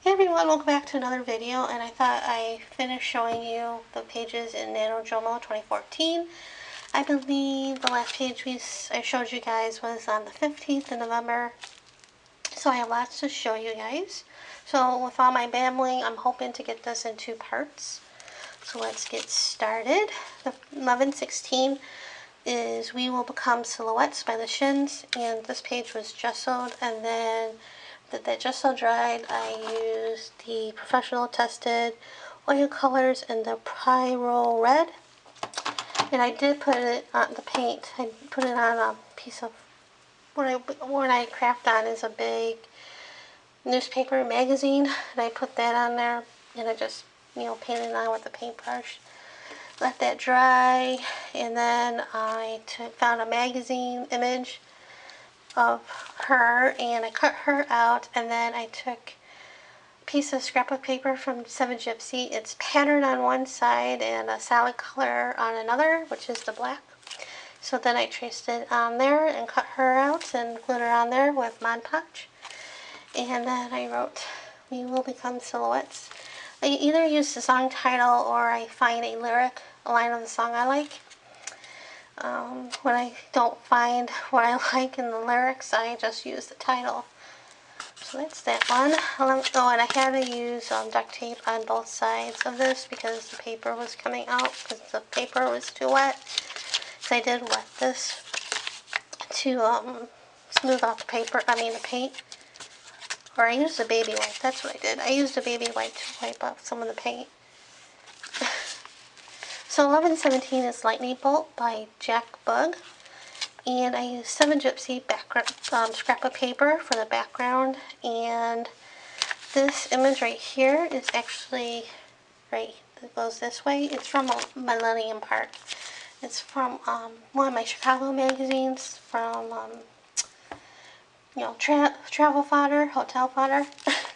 Hey everyone, welcome back to another video, and I thought I finished showing you the pages in NaNoJouMo 2014. I believe the last page I showed you guys was on the 15th of November, so I have lots to show you guys. So with all my babbling, I'm hoping to get this in 2 parts. So let's get started. The 11/16 is We Will Become Silhouettes by the Shins, and this page was gessoed, and then that gesso dried, I used the professional tested oil colors in the Pyro Red, and I did put it on the paint. I put it on a piece of what I craft on is a big newspaper magazine, and I put that on there, and I just painted it on with a paintbrush. Let that dry, and then I found a magazine image of her, and I cut her out, and then I took a piece of scrap of paper from 7 Gypsy. It's patterned on one side and a solid color on another, which is the black. So then I traced it on there and cut her out and glued her on there with Mod Podge. And then I wrote, We Will Become Silhouettes. I either use the song title or I find a line of the song I like. When I don't find what I like in the lyrics, I just use the title. So that's that one. Oh, and I had to use duct tape on both sides of this because the paper was coming out because the paper was too wet. So I did wet this to smooth out the paint. Or I used a baby wipe, that's what I did. I used a baby wipe to wipe off some of the paint. So 11/17 is Lightning Bolt by Jack Bug, and I used 7 Gypsy scrap of paper for the background, and this image right here is actually it goes this way. It's from Millennium Park. It's from one of my Chicago magazines from travel fodder, hotel fodder.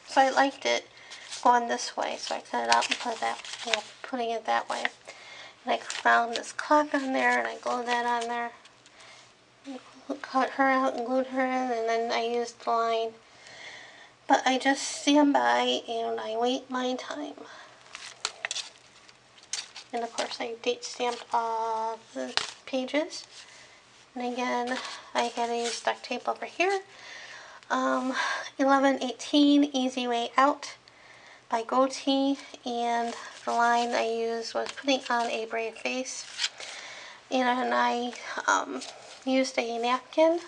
So I liked it going this way, so I cut it out and put that, putting it that way. And I found this clock on there, and I glued that on there. Cut her out and glued her in, and then I used the line. But I just stand by and I wait my time. And of course I date stamped all the pages. And again, I had to use duct tape over here. 11/18 Easy Way Out by Goatee, and the line I used was Putting on a Brave Face, and I used a napkin,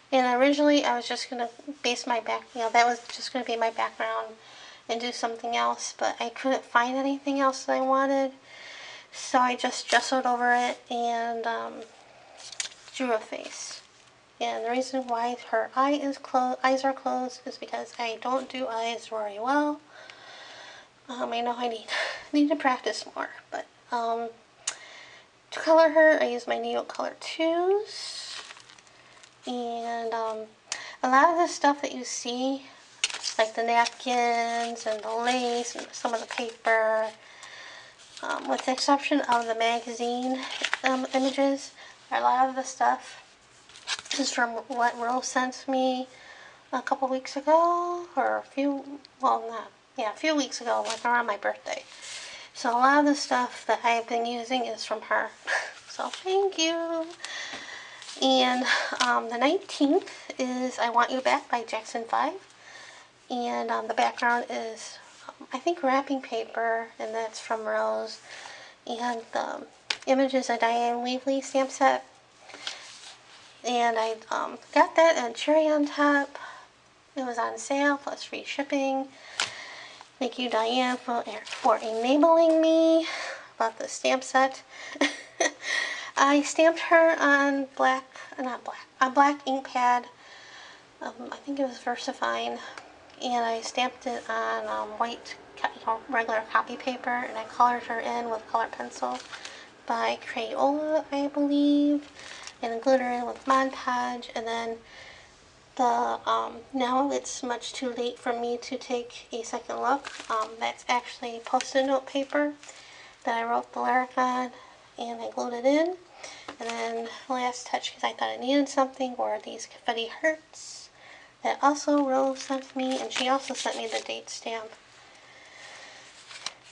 and originally I was just going to base my that was just going to be my background and do something else, but I couldn't find anything else that I wanted, so I just gessoed over it and drew a face. And the reason why her eyes are closed is because I don't do eyes very well. I know I need to practice more, but to color her, I use my Neo Color 2s, and a lot of the stuff that you see, like the napkins and the lace and some of the paper, with the exception of the magazine images, a lot of the stuff is from what Rose sent me a couple weeks ago, or a few weeks ago, like around my birthday. So a lot of the stuff that I've been using is from her. So thank you. And the 19th is I Want You Back by Jackson 5. And the background is, I think, wrapping paper, and that's from Rose. And the image is a Diane Weavely stamp set. And I got that and cherry on top. It was on sale plus free shipping. Thank you, Diane, for enabling me about the stamp set. I stamped her on black ink pad. I think it was VersaFine, and I stamped it on white, regular copy paper, and I colored her in with color pencil by Crayola, I believe, and glued her in with Mod Podge, and then now it's much too late for me to take a second look. That's actually Post-it note paper that I wrote the lyric on, and I glued it in. And then last touch, because I thought I needed something, were these confetti hearts that also Rose sent me, and she also sent me the date stamp.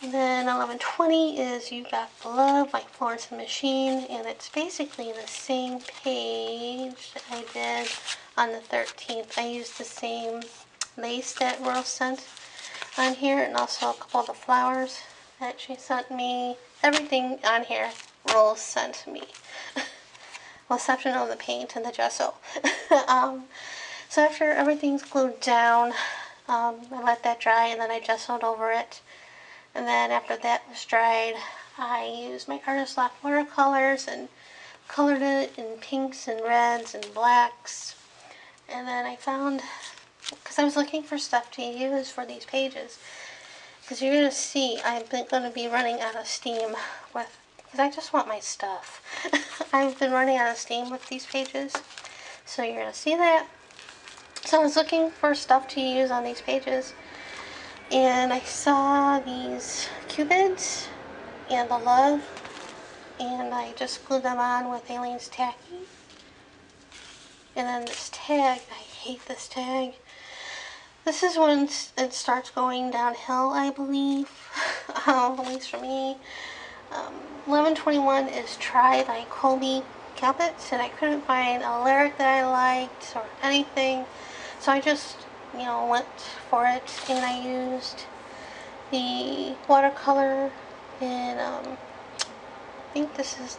And then 1120 is You Got the Love by Florence and the Machine, and it's basically the same page that I did on the 13th. I used the same lace that Rose sent on here, and also a couple of the flowers that she sent me. Everything on here Rose sent me. With exception of the paint and the gesso. So after everything's glued down, I let that dry, and then I gessoed over it. And then after that was dried, I used my Artist Lock watercolors and colored it in pinks and reds and blacks. And then I found, because I was looking for stuff to use for these pages, because you're going to see I'm going to be running out of steam with, because I just want my stuff. I've been running out of steam with these pages, so you're going to see that. So I was looking for stuff to use on these pages, and I saw these cupids and the love, and I just glued them on with Aleene's Tacky. And then this tag, I hate this tag. This is when it starts going downhill, I believe, at least for me. 1121 is Try by Colby Calpitz, and I couldn't find a lyric that I liked or anything. So I just, went for it, and I used the watercolor in, I think this is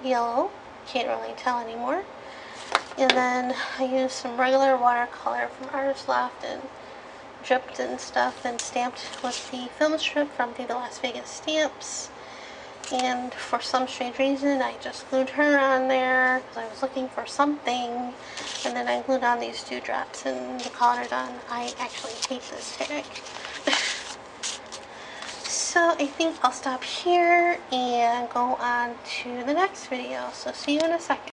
yellow, can't really tell anymore. And then I used some regular watercolor from Artist Loft and dripped and stuff and stamped with the film strip from the Las Vegas Stamps. And for some strange reason, I just glued her on there because I was looking for something. And then I glued on these dewdrops, and the color done. I actually hate this tag. So I think I'll stop here and go on to the next video. So see you in a second.